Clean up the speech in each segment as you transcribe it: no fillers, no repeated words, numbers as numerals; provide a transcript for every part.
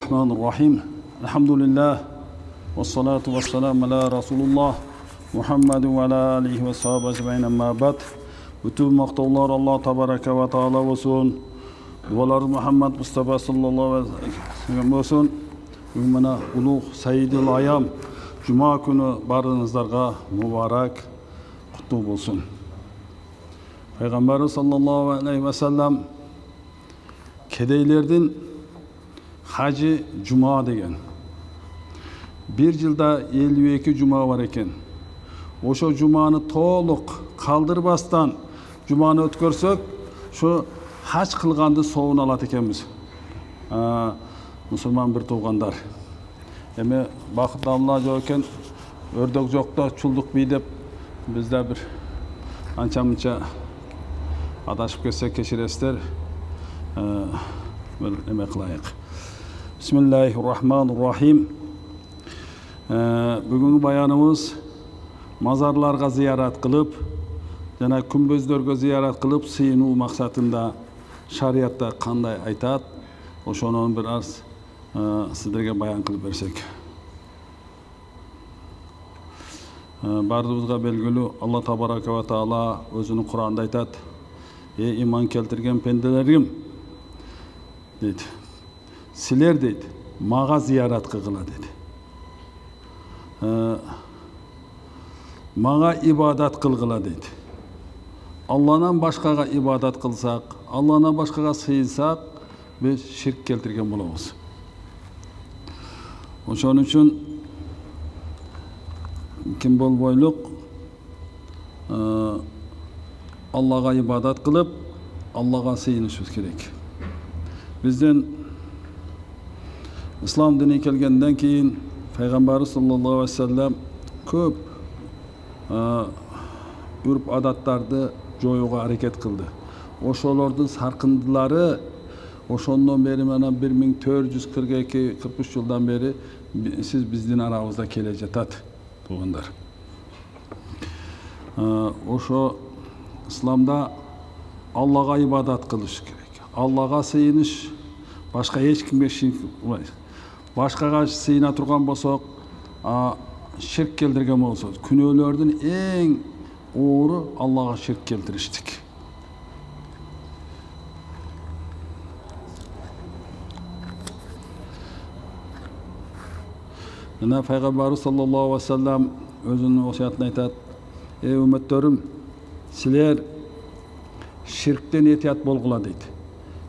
Bismillahirrahmanirrahim. Elhamdülillah. Ve salatu ve selamu ala Resulullah. Muhammedun ve ala alihi ve sahabe ecmaîn amma ba'd. Bütün maqtovlar Allah tebaraka ve taala olsun. Dualar Muhammed Mustafa sallallahu aleyhi ve sellem olsun. Bugün mana ulug' Sayyidul Ayam Cuma günü barınızlarga mübarek kutlu olsun. Peygamber sallallahu aleyhi ve sellem kedeylerden Hacı Cuma degen. Bir yılda 52 Cuma var eken. Oşo Cuma'nı to'liq kaldırmasdan Cuma'nı ötkörsök, şu hac kılgandı soğun alat ekenmiz. Musulman bir tuğandar. Eme bakıp Allah jokken ördök jokta çulduk bi dep bizde bir ança-munça adaşıp ketsek keşiresler. Neme kılayık. Bismillahirrahmanirrahim. Bugünkü bayanımız mazarlarga ziyaret kılıp, jana kümbözlörgө ziyaret kılıp sıyınуу maksatında şariatta kanday aytat, oşonun bir az sizlerge bayan kılıp bersek. Bardığımızga belgili Allah tabaraka ve taala özünün Kur'an'da aytat. Ey iman keltirgen pendelerim deydi. Siler deydi. Mağa ziyaret kıgıla dedi. Mağa ibadat kılgıla dedi. Allah'dan başkaga ibadat kılsak, Allah'dan başkaga sıyınsak, biz şirk keltirgen bolabız. Oşon üçün kim bolboyluk Allah'a ibadat kılıp, Allah'a sıyınışımız gerek. Bizden İslam dini kelgenden keyin Peygamber sallallahu aleyhi ve sellem köp urp adatlardı joyuga hareket kıldı. Oşolordun sarkındılары oşondan beri mana 1442-43 yıldan beri siz bizdin arabızda kele jatat tuğanдар. Oşo İslam'da Allah'a ibadat kılış gerek. Allah'a sıyınış, başka hiç kimge şirk olmayız. Başkaga sıyına turgan bolsok, şirk keltirgen bolsok, күнөөлөрдүн эң оору Allah'a şirk keltiriştik. Mına Peygamber sallallahu aleyhi ve sellem özünün vasiyatına aytat: "Ey ümmetlerim, sizler şirkten etiyat bolgula" deydi.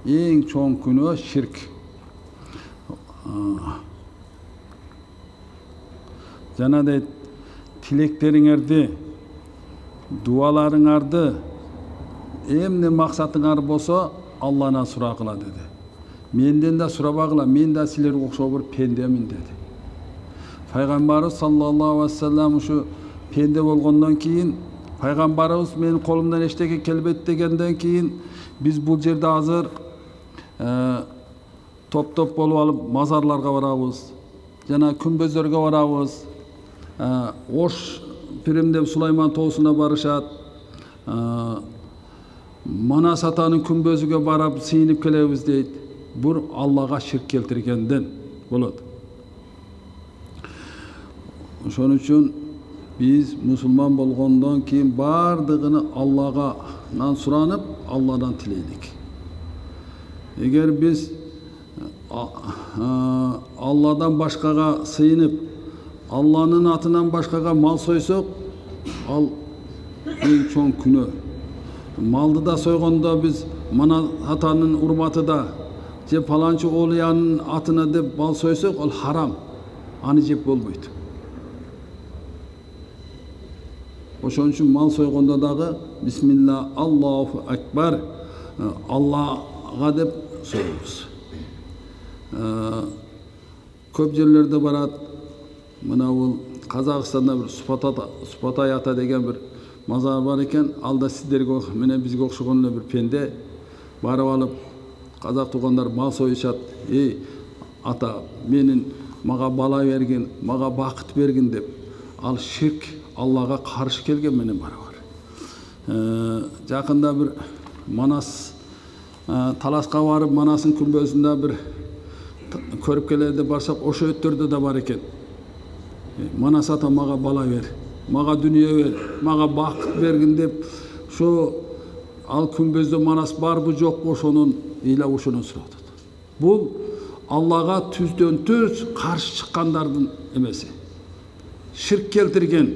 Eң çoğun günü şirk. Jana deydi, tilekteriňerdi, dualaryňardy emne maksatyňar bolsa Allah'dan suragıla dedi. Menden de surabagıla, men de sizlerge okşop bir pendemin dedi. Peygamber sallallahu aleyhi ve sellem şu pende bolgondan keyin Peygamberimiz menin kolumdan eşteke kelbet degenden keyin biz bu jerde hazır top bolup alıp mazarlarga barabız. Jana kümbözlörgө barabız. Oş pirimde Sulayman toğusuna barışat. Manas atanın kümbözüge barap sıyınıp kelebиz deydi. Bu Allah'a şirk keltirgenden boladı. Şonun üçün biz Müslüman bolgondan keyin bardığını Allah'dan suranıp Allah'dan tileydik. Eğer biz Allah'dan başkaga sıyınıp Allah'ın atından başkaga mal soysak, al en çoğun günü. Maldı da soygonda biz mana hatanın urmatı da je palançı oğlayanın atına dep mal soysak, al haram. Anı jep bolboydu. Oşon üçün mal soygonda dağı Bismillah, Allahu Ekber, Allah'a dep soyubuz. Köp yerlerde barat, mana bul Kazakstanda bir Supatay ata degen bir mazar var eken, alda sizlerge mene bizge okşogon bir pende barıp alıp Kazak tuğanlar mal soyuşat. Ey ata, menin maga bala bergin, maga bakıt bergin dep. Al şirk Allah'a karşı kelgen menen barı var. Jakında bir Manas Talaska barıp Manas'ın kümbözünde bir көріпкелерде барсақ ошо өттөрдө да бар экен. Манас ата мага бала бер, мага дүние бер, мага бакыт бергин деп ошо ал күмбөздө манас барбы жокпу ошонун ыйлап ошону сурап атат. Бул Аллага түздөн түз каршы чыккандардын эмеси. Ширк келтирген.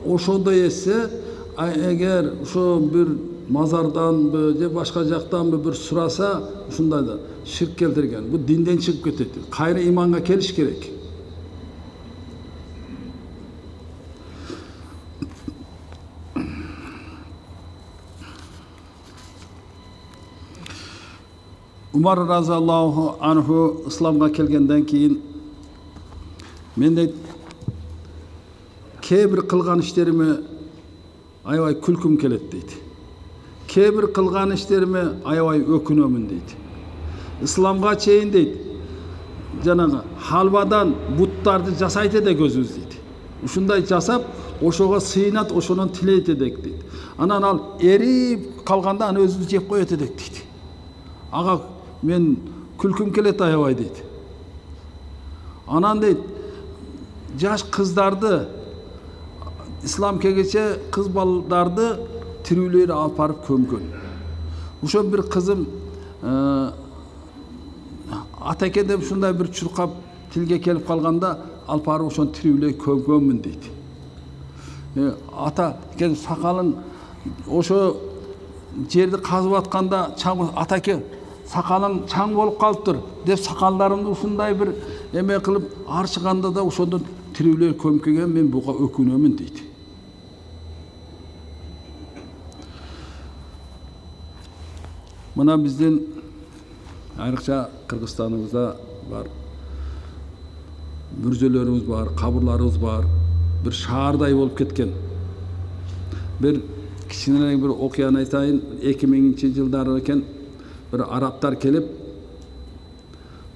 Ошондой эсе, эгер ошо бир мазарданбы же башка жактанбы бир сураса, ушундай да ширк келтирген. Бул динден чыгып кетет. Кайра иманга келиш керек. Umar raziyallahu anhu İslamga kelgenden keyin men de kebir kılgan işlerime aябай külküm kelet deydi. Kebir kılgan işlerime aябай ökünömün deydi. İslamga çeyin deydi. Janağı halvadan buttарды жасайт да көзүбүз deydi. Ушундай жасап, ошого сыйнат, ошонун тилейт эдек deydi. Анан ал эрип калганда аны өзүбүз жеп коет эдек deydi. Ага men külküm kelet aябай deydi. Anan deydi, жаш кыздарды, İslam kegece kız baldardı tirүүлөр alıp barıp kömgөн. Uşo bir kızım atake dep ушундай bir çurkap tilge kelip kalganda alıp barıp ошон tirүүлөр kömgönmүn deydi. Ata ken sakalın ошо жерди казып atkanda atake sakalın çaң bolup kalıptır dep sakallarımды ушундай bir эме кылып арчыганда да ошондон tirүүлөр kömkegen men буга ökünömүn deydi. Mına bizden ayrıca Kırgızstanımızda var. Mürzelerimiz var, kaburlarımız var. Bir şaharday olup ketken. Bir kişinin bir okuyan aytayın 2000-ci yılları eken bir Araplar kelip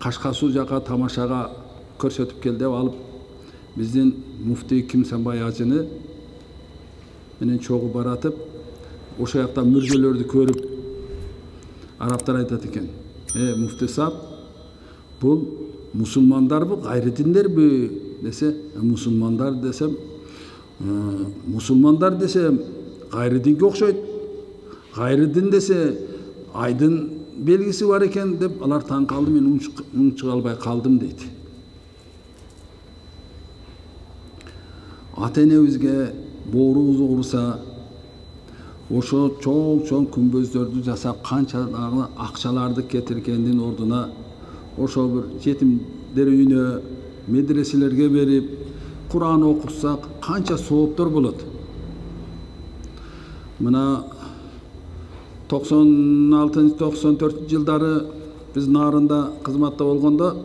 Kaşkasuu jaka tamaşaga көрсөтүп келди деп алып биздин муфтий Кимсанбай ажыны менен чогуу баратып ошо жакта мүрзөлөрдү көрүп Araplar айтат экен. Муфтий сап, бул мусулмандарбы, гайридиндерби десе, мусулмандар десем, мусулмандар десем, гайридинге окшойт. Гайридин десе, айдын белгиси бар экен деп алар таң калды, мен уң чыга албай калдым дейт. Ата-энебизге боорубуз ооруса, ошо чоң күмбөздөрдү жасап канча акчаларды кетиргендин ордуна ошо bir жетимдер үйүнө, медреселерге берип, Кур'ан окутсак канча сооптор болот. Мына 96-94 жылдары биз Нарында кызматта болгондо,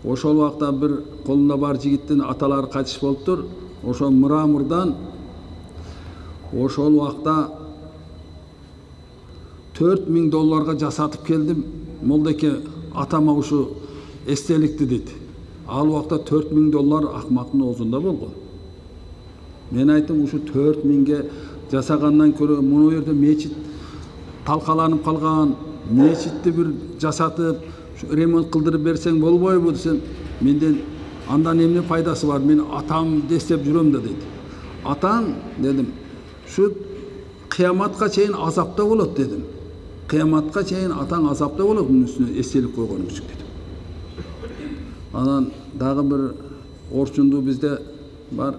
ошол убакта bir колунда бар жигиттин аталары кайтыш болуптур. Ошо Мрамордан ошол убакта $4000 жасатып келдим. Молдеке атама ушу эстеликти дейт. Ал убакта $4000 акмактын оозунда болгон. Мен айттым, ушу 4000ге жасагандан көрө муну жерде мечит талкаланып калган, мечитти bir жасатып, ремонт кылдырып берсең болбойбу десем, менден андан эмне пайдасы бар? Мен атам дестеп жүрөм да дейт. Атаң дедим, şu kıyamatка чейин азапта болот дедим. Kıyamatка чейин атаң азапта болот, bunun üstüne эстелик койгон үчүн дедим. Анан дагы bir орчунду бизде бар.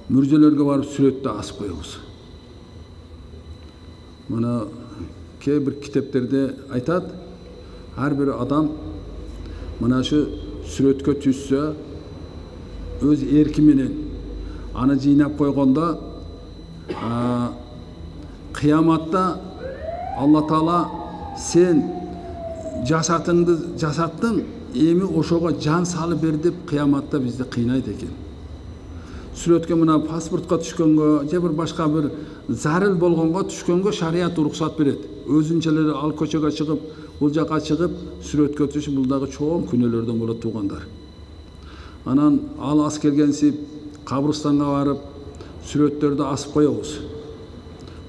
Мүрзөлөргө барып сүрөттү асып коебуз. Мына кээ бир китептерде айтат, ар бир адам мына şu сүрөткө түшсө өз эрки менен аны жыйнап койгондо кыяматта Алла Таала сен жасатыңды жасаттың, эми ошого жан салып бер деп кыяматта бизди кыйнайт экен. Сүрөткө мына паспортко түшкөнгө, же бир башка бир зарыл болгонго түшкөнгө шарият уруксат берет. Өзүнчөлөр ал көчөгө чыгып, бул жака чыгып, сүрөткө түшүп, бул дагы чоң күнөөлөрдөн болот туугандар. Анан ал ас келгенсип кабырстанга барып, сүрөттөрдү асып коебуз.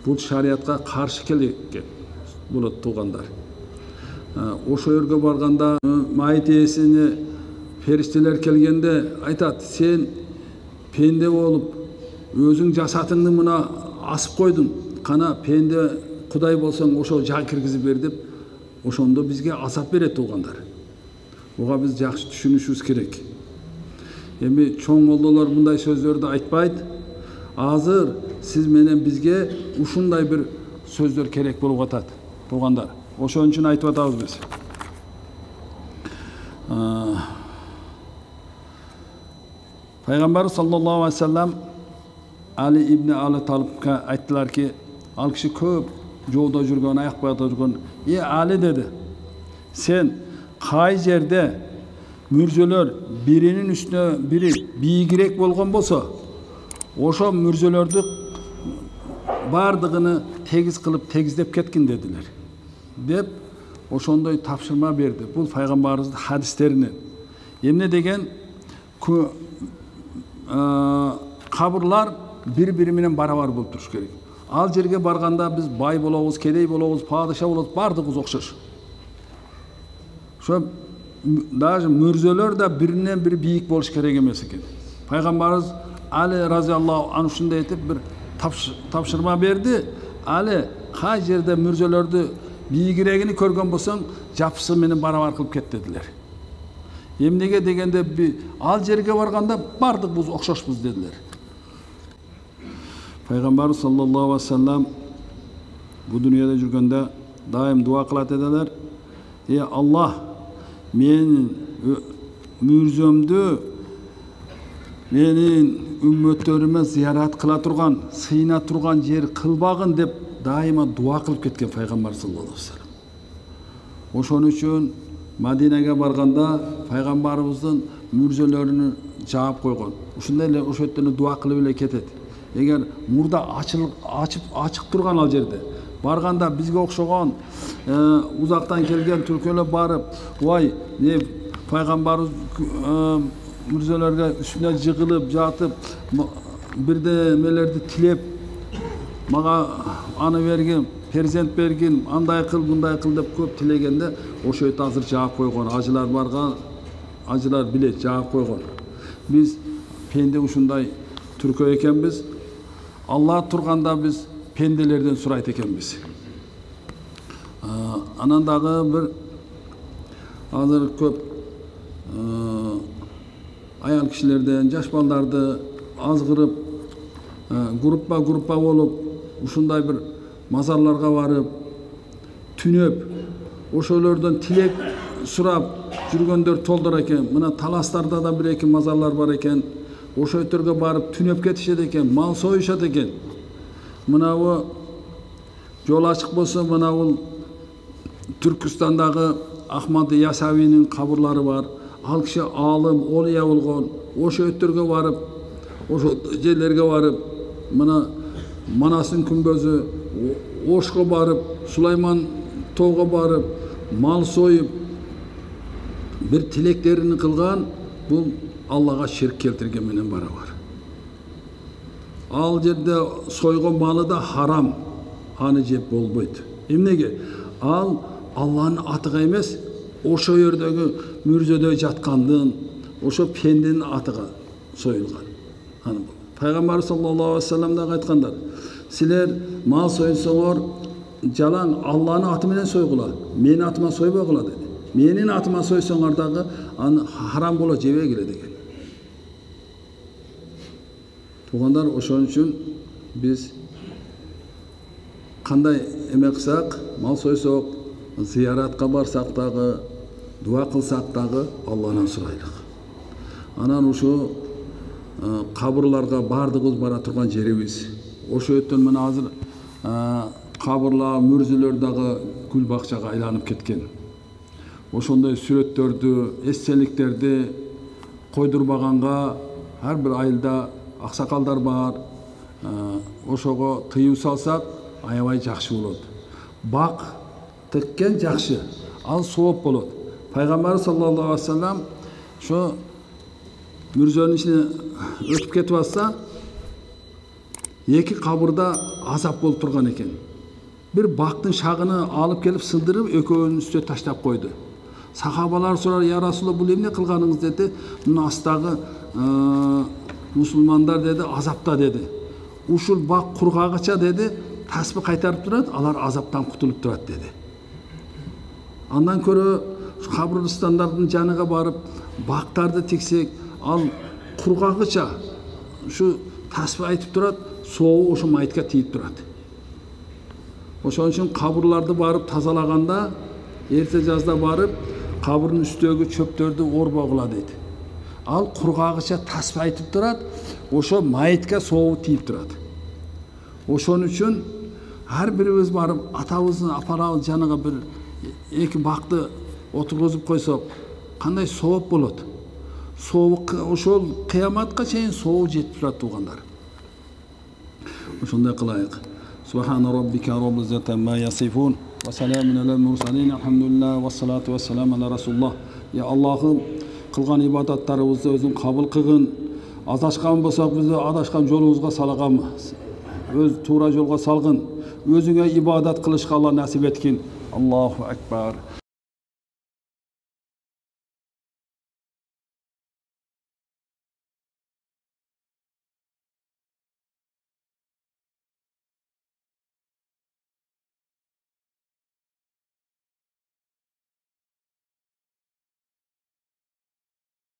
Бул шариятка каршы келет болот туугандар. ошо жерге барганда майыт ээсине фериштелер келгенде айтат: сен пенде болуп өзүң жасатыңды мына асып койдуң, кана пенде Кудай болсоң ошо жак киргизип бер деп, ошондо бизге азап берет туугандар. Буга биз жакшы түшүнүшүбүз керек. Эми чоң молдолор мындай сөздөрдү айтпайт. Азыр сиз менен бизге ушундай бир сөздөр керек болуп атат, туугандар. Ошон үчүн айтып атабыз биз. Пайгамбар саллаллаху алейхи ва саллям Али ибн Али Талибке айттылар ки, ал киши көп жолдо жүргөн, аяк байда жүргөн: Али деди, сен кай жерде мүрзөлөр биринин үстүнө бири бийигирээк болгон болсо, ошо мүрзөлөрдү бардыгыны тегиз кылып тегиздеп кеткин дедилер. Деп ошондой тапшырма берди. Бул пайгамбарыбыздын хадистеринен. Эмне деген? Кабырлар бири-бири менен барабар болуп туруш керек. Ал жерге барганда биз бай болобуз, кедей болобуз, падыша болобуз, бардыгыбыз окшош. Ошо даже мүрзөлөр да биринен бири бийик болуш керек эмес экен. Пайгамбарыбыз Али разияллаху анху ушундай этип бир тапшырма берди. Али, кай жерде мүрзөлөрдү бийигирегини көргөн болсоң, жапсы менен барабар кылып кет дедилер. Эмнеге дегенде, ал жерге барганда бардыгыбыз окшошпуз дедилер. Пайгамбар саллаллаху алейхи ва саллям бу дүйнөдө жүргөндө дайым дуа кылат эдилер: Аллах, менин мүрзөмдү менин үммөттөрүмө зиярат кыла турган, сыйна турган жер кылбагын деп дайыма дуа кылып кеткен пайгамбар саллаллаху алейхи ва саллям. Ошон үчүн Мадинеге барганда пайгамбарыбыздын мүрзөлөрүнү жаап койгон. Ушундай эле ошол жерден дуа кылып эле кетет. Эгер мурда ачык турган ал жерде барганда бизге окшогон узактан келген түркөлөр барып, "Ой, пайгамбарыбыз мүрзөлөргө үстүнө жыгылып жатып, бирде эмелерди тилеп, мага аны бергин, перзент бергин, андай кыл, мындай кыл деп көп тилегенде, ошо жерде азыр жаап койгон. Ажылар барган, ажылар билет, жаап койгон. Биз пенде ушундай түркө экенбиз. Алла турганда биз пенделерден сурайт экенбиз. Анан дагы бир азыр көп аял кишилерден, жаш балдарды азгырып, группа болуп, ушундай бир мазарларга барып, түнөп, ошолордон тилек сурап жүргөндөр толдор экен. Мына Таластарда да бир эки мазарлар бар экен. Ошо өтөргө барып түнөп кетишет экен, мал союшат экен. Мынабу жол ачык болсо, мынабу Түркүстандагы Ахмад Ясавинин кабырлары бар. Ал киши алым, олия болгон. Ошо өтөргө барып, ошо жерлерге барып, мына Манастын күмбөзү, Ошко барып, Сулайман тоого барып, мал союп, бир тилектерин кылган, бул Аллага ширк келтирген менен барабар. Ал жерде сойгон малы да харам, аны жеп болбойт. Эмнеге? Ал Алланын атыга эмес, ошо жердеги мүрзөдө жаткандын, ошо пенденин атыга союлган. Пайгамбар саллаллаху алейхи ва саллям да айткандар: силер мал союсоңор, жалаң Алланын аты менен сойгула, менин атыма сойбогула деди. Менин атыма сойсоңор дагы аны харам боло жебегиле деген. Туугандар, ошон үчүн биз кандай эме кылсак, мал сойсок, зияратка барсак дагы, дуа кылсак дагы Алладан сурайлык. Анан ушу кабырларга бардыгыбыз бара турган жерибиз. Ошо өттөн мына азыр кабырлар, мүрзөлөр дагы гүл бакчага айланып кеткен. Ошондой сүрөттөрдү, эстеликтерди койдурбаганга ар бир айылда аксакалдар бар. Ошого тыюу салсак, аябай жакшы болот. Бак теккен жакшы, ал сооп болот. Пайгамбар саллаллаху алейхи ва саллям ошо мүрзөнүн ичине өтүп кетип атса, эки кабырда азап болуп турган экен. bir bақтың шағыны алып келіп сындырып екеуінің үстіне таштап қойды. Сахабалар сұрар, я Расулалла, бұл емне қылғаныңыз деді. Мұны астағы мұсылмандар деді, азапта деді. Ушул бақ құрғағыча деді, таспы қайтарып тұрады, алар азаптан құтылып тұрады деді. Андан көрі қабірстандардың жаныға барып, бақтарды тексек, ал құрғағыча шу таспы айтып тұрады, соғы ошы майтқа тиіп тұрады. Ошон үчүн қабырларды барып тазалағанда, ерте жазда барып, қабырдың үстегі чөптерді орбағыла дейді. Ал құрғағыча таспы айтып тұрады, ошо майтқа соғы тиіп тұрады. Ошон үчүн әр біріміз барып, атабыздың апарабыз жаныға бір екі бақты отырғызып қойсақ, қандай соғып болады. Ошол қияматқа чейин соғы жетіп тұрады туғандар. Ошондай қылайық. Субхана роббика роббил иzzati amma yasifun va salamun alal mursalin alhamdulillah va salatu va salam ala rasulullah. Ya Allah'ım kılgan ibadatlарыбызды өзүң кабыл кылгын. Адашкан болсак бизди адашкан жолубузга салган. Өз туура жолго салгын. Өзүңө ибадат кылышка Алла насип эткин. Аллаху акбар.